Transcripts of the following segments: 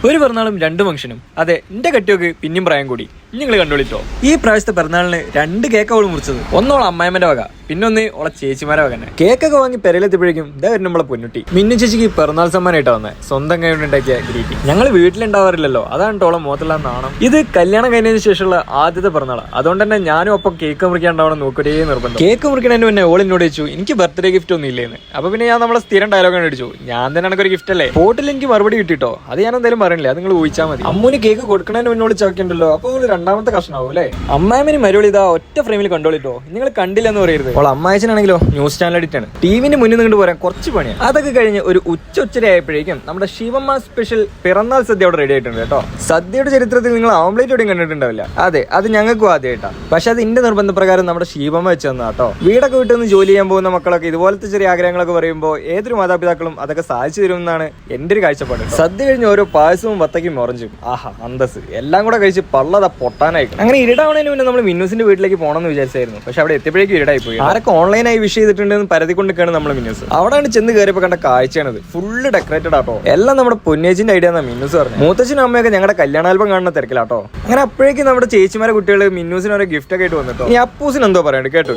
ഒരു പിറന്നാളും രണ്ട് ഫംഗ്ഷനും. അതെ, എന്റെ കെട്ടിയൊക്കെ പിന്നെയും പ്രായം കൂടി. നിങ്ങൾ കണ്ടോളിട്ടോ. ഈ പ്രാവശ്യത്തെ പിറന്നാളിന് 2 കേക്ക് അവള് മുറിച്ചത്. ഒന്നോളെ അമ്മായിമ്മന്റെ വക, പിന്നൊന്ന് ഓളെ ചേച്ചിമാരെ വക തന്നെ. കേക്കൊക്കെ വാങ്ങി പെരയിലെത്തിയപ്പോഴേക്കും ഇതാ വരും നമ്മളെ പൊന്നുട്ടി. മിന്നു ചേച്ചിക്ക് പിറന്നാൾ സമ്മാനമായിട്ടാ വന്നത്, സ്വന്തം കൈ കൊണ്ട് ഉണ്ടാക്കിയ ഗ്രീറ്റിംഗ്. ഞങ്ങൾ വീട്ടിലുണ്ടാവാറില്ലല്ലോ, അതാണ് ടോളം മുഖത്തുള്ള നാണം. ഇത് കല്യാണം കഴിഞ്ഞതിന് ശേഷമുള്ള ആദ്യത്തെ പിറന്നാളാണ്. അതുകൊണ്ട് തന്നെ ഞാനും ഒപ്പം കേക്ക് മുറിക്കാണ്ടാവണം നോക്കൊരേ നിർബന്ധം. കേക്ക് മുറിക്കണതിന് മുന്നേ ഓൾ എന്നോട് ചോദിച്ചു എനിക്ക് ബർത്ത്ഡേ ഗിഫ്റ്റ് ഒന്നും ഇല്ലേന്ന്. അപ്പൊ പിന്നെ ഞാൻ നമ്മളെ സ്ഥിരം ഡയലോഗ് അടിച്ചു, ഞാൻ തന്നെ എനിക്കൊരു ഗിഫ്റ്റ് അല്ലേ. ഫോട്ടിൽ എനിക്ക് മറുപടി കിട്ടിട്ടോ, അത് ഞാൻ എന്തായാലും പറയണില്ല, അത് നിങ്ങൾ ഊഹിച്ചാൽ മതി. അമ്മൂന് കേക്ക് കൊടുക്കണതിന് മുന്നോട് ചോദിക്കണ്ടല്ലോ, അപ്പൊ രണ്ടാമത്തെ കഷ്ണാവും അല്ലേ. അമ്മായിമന് മരുവളി ഇതാ ഒറ്റ ഫ്രെയിമിൽ കണ്ടോളിട്ടോ, നിങ്ങൾ കണ്ടില്ലെന്ന് പറയരുത്. അപ്പോൾ അമ്മായച്ചനാണെങ്കിലോ ന്യൂസ് ചാനൽ എഡിറ്റ് ആണ്, ടിവിന്റെ മുന്നിൽ നിന്ന് പോരാൻ കുറച്ച് പണിയാണ്. അതൊക്കെ കഴിഞ്ഞ് ഒരു ഉച്ചയായപ്പോഴേക്കും നമ്മുടെ ശിവമ്മ സ്പെഷ്യൽ പിറന്നാൾ സദ്യ അവിടെ റെഡി ആയിട്ടുണ്ട് കേട്ടോ. സദ്യയുടെ ചരിത്രത്തിൽ നിങ്ങൾ ഓംലേറ്റ് എവിടെയും കണ്ടിട്ടുണ്ടാവില്ല. അതെ, അത് ഞങ്ങൾക്കും ആദ്യമായിട്ടാണ്. പക്ഷെ അത് എന്റെ നിർബന്ധപ്രകാരം നമ്മുടെ ശിവമ്മ വെച്ച് തന്നാ കേട്ടോ. വീടൊക്കെ വിട്ട് നിന്ന് ജോലി ചെയ്യാൻ പോകുന്ന മക്കളൊക്കെ ഇതുപോലത്തെ ചെറിയ ആഗ്രഹങ്ങളൊക്കെ പറയുമ്പോൾ ഏതൊരു മാതാപിതാക്കളും അതൊക്കെ സാധിച്ചു തരുമെന്നാണ് എന്റെ ഒരു കാഴ്ചപ്പാട്. സദ്യ കഴിഞ്ഞ് ഓരോ പായസവും വത്തക്കും ഓറഞ്ചും, ആഹാ അന്തസ്, എല്ലാം കൂടെ കഴിച്ച് പള്ളതാ പൊട്ടാനായി. അങ്ങനെ ഇരുടാവണതിന് മുന്നേ നമ്മൾ മിന്നൂസിന്റെ വീട്ടിലേക്ക് പോകണമെന്ന് വിചാരിച്ചായിരുന്നു. പക്ഷെ അവിടെ എത്തിയപ്പോഴേക്കും ഇരുടായി പോയി. ആരൊക്കെ ഓൺലൈനായി വിഷ് ചെയ്തിട്ടുണ്ടെന്ന് പരതിക്കൊണ്ടിരിക്കുകയാണ് നമ്മൾ മിന്നൂസ്. അവിടെയാണ് ചെന്ന് കയറിയപ്പോൾ കണ്ട കാഴ്ചയാണത്. ഫുള്ള് ഡെക്കറേറ്റഡ് ആട്ടോ. എല്ലാം നമ്മുടെ പൊന്നേച്ചിന്റെ ഐഡിയ എന്നാ മിന്നൂസ് പറഞ്ഞു. മൂത്തച്ഛനും അമ്മയൊക്കെ ഞങ്ങളുടെ കല്യാണാൽബം കാണുന്ന തിരക്കിലാട്ടോ. അങ്ങനെ അപ്പോഴേക്കും നമ്മുടെ ചേച്ചിമാരെ കുട്ടികൾ മിന്നൂസിന് ഓരോ ഗിഫ്റ്റ് ഒക്കെ ആയിട്ട് വന്നിട്ടോ. ഈ അപ്പൂസിന് എന്തോ പറയണ്ട് കേട്ടോ.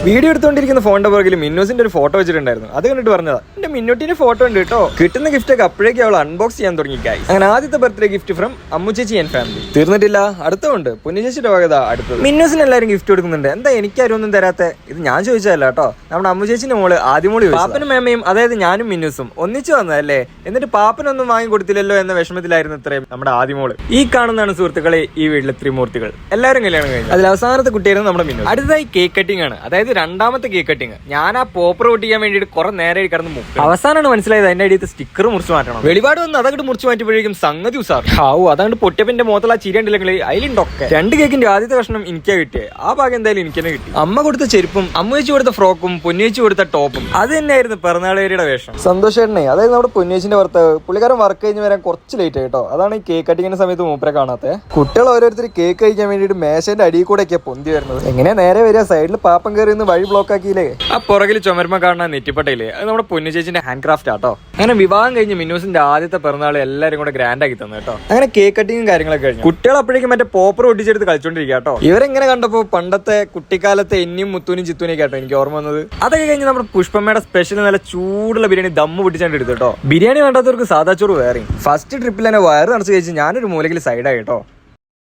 വീഡിയോ എടുത്തോണ്ടിരിക്കുന്ന ഫോണിന്റെ പുറകിൽ മിന്നൂസിന്റെ ഒരു ഫോട്ടോ വെച്ചിട്ടുണ്ടായിരുന്നു. അത് കണ്ടിട്ട് പറഞ്ഞതാ എന്റെ മിന്നൂട്ടിന്റെ ഫോട്ടോ ഉണ്ട് കേട്ടോ. കിട്ടുന്ന ഗിഫ്റ്റ് ഒക്കെ അപ്പോഴേക്കും അവൾ അൺബോക്സ് ചെയ്യാൻ തുടങ്ങി. അങ്ങനെ ആദ്യത്തെ ബർത്ത്ഡേ ഗിഫ്റ്റ് ഫ്രം അമ്മു ചേച്ചി ആൻഡ് ഫാമിലി. തീർന്നിട്ടില്ല, അടുത്തുണ്ട് പൊന്നു ചേച്ചിയുടെ വകത അടുത്തത്. മിന്നൂസിന് എല്ലാവരും ഗിഫ്റ്റ് കൊടുക്കുന്നുണ്ട്. എന്താ എനിക്കാരും ഒന്നും തരാത്ത? ഇത് ഞാൻ ചോദിച്ചതല്ല കേട്ടോ, നമ്മുടെ അമ്മു ചേച്ചിന്റെ മോള് ആദ്യമോളി. പാപ്പനും മേമയും, അതായത് ഞാനും മിന്നൂസും ഒന്നിച്ചു വന്നതല്ലേ, എന്നിട്ട് പാപ്പനൊന്നും വാങ്ങി കൊടുത്തില്ലല്ലോ എന്ന വിഷമത്തിലായിരുന്നു ഇത്രയും നമ്മുടെ ആദ്യമോള്. ഈ കാണുന്നതാണ് സുഹൃത്തുക്കളെ ഈ വീട്ടിലെ ത്രിമൂർത്തികൾ. എല്ലാവരും കല്യാണം കഴിഞ്ഞു. അതിൽ അവസാനത്തെ കുട്ടിയായിരുന്നു നമ്മുടെ മിന്നു. അടുത്തതായി കേക്ക് കട്ടിംഗ് ആണ്, അതായത് രണ്ടാമത്തെ കേക്ക് കട്ടിംഗ്. ഞാൻ ആ പോപ്പർ ഒട്ടിക്കാൻ വേണ്ടിയിട്ട് കുറെ നേരെ കിടന്ന് മുക്കും. അവസാനമാണ് മനസ്സിലായത് അതിന്റെ അടിയത്തെ സ്റ്റിക്കർ മുറിച്ച് മാറ്റണം. വെളിപാട് വന്ന് അതങ്ങോട്ട് മുറിച്ച് മാറ്റിയപ്പോഴേക്കും സംഗതി ഉസാർ. ഹാവു, അതങ്ങോട്ട് പൊട്ടിയപ്പന്റെ മുഖത്തുള്ള ചിരി ഉണ്ടെങ്കിൽ അതിലുണ്ടൊക്കെ. 2 കേക്കിന്റെ ആദ്യത്തെ കഷ്ണം എനിക്കാ കിട്ടിയത്. ആ ഭാഗം എന്തായാലും എനിക്ക് തന്നെ കിട്ടി. അമ്മ കൊടുത്ത ചെരുപ്പും അമ്മേച്ചി കൊടുത്ത ഫ്രോക്കും പൊന്നേച്ചി കൊടുത്ത ടോപ്പും അത് തന്നെയായിരുന്നു പിറന്നാളേരിയുടെ വേഷം. സന്തോഷേട്ടനെ, അതായത് നമ്മുടെ പൊന്നേച്ചിന്റെ ഭർത്താവ്, പുള്ളിക്കാരൻ വർക്ക് കഴിഞ്ഞ് വരാൻ കുറച്ച് ലേറ്റ് ആയിട്ടോ. അതാണ് ഈ കേക്ക് കട്ടിങ്ങിന്റെ സമയത്ത് മൂപ്പരെ കാണാത്തത്. കുട്ടികൾ ഓരോരുത്തർ കേക്ക് കഴിക്കാൻ വേണ്ടിയിട്ട് മേശന്റെ അടിയിൽ കൂടെ ഒക്കെ പൊന്തി വരുന്നത്. എങ്ങനെയാ നേരെ വരിക? സൈഡിൽ പാപ്പം കയറി വഴി ബ്ലോക്ക് ആക്കിയില്ലേ. ആ പുറകിൽ ചുമരുമ കാണാൻ നെറ്റിപ്പട്ടയില്ലേ, അത് നമ്മുടെ പൊന്നു ചേച്ചിന്റെ ഹാൻഡ് ക്രാഫ്റ്റ് ആട്ടോ. അങ്ങനെ വിവാഹം കഴിഞ്ഞ് മിന്നൂസിന്റെ ആദ്യത്തെ പിറന്നാൾ എല്ലാരും കൂടെ ഗ്രാൻഡ് ആക്കി തന്നു കേട്ടോ. അങ്ങനെ കേക്ക് കട്ടിങ്ങും കാര്യങ്ങളൊക്കെ കഴിഞ്ഞു. കുട്ടികൾ അപ്പോഴേക്കും മറ്റേ പോപ്പർ ഒട്ടിച്ചെടുത്ത് കളിച്ചോണ്ടിരിക്കുക കേട്ടോ. ഇവരെങ്ങനെ കണ്ടപ്പോ പണ്ടത്തെ കുട്ടിക്കാലത്തെ എന്നിയും മുത്തൂനും ചിത്തൂനും കേട്ടോ എനിക്ക് ഓർമ്മ വന്നത്. അതൊക്കെ കഴിഞ്ഞ് നമ്മുടെ പുഷ്പമ്മയുടെ സ്പെഷ്യൽ നല്ല ചൂടുള്ള ബിരിയാണി ദമ്മ് പൊട്ടിച്ചാണ്ട് എടുത്തു കേട്ടോ. ബിരിയാണി വേണ്ടാത്തവർക്ക് സാധാ ചോറ് വേറെ. ഫസ്റ്റ് ട്രിപ്പിൽ തന്നെ വയറ് നിറച്ച് കഴിച്ച് ഞാനൊരു മൂലയിൽ സൈഡായി കേട്ടോ.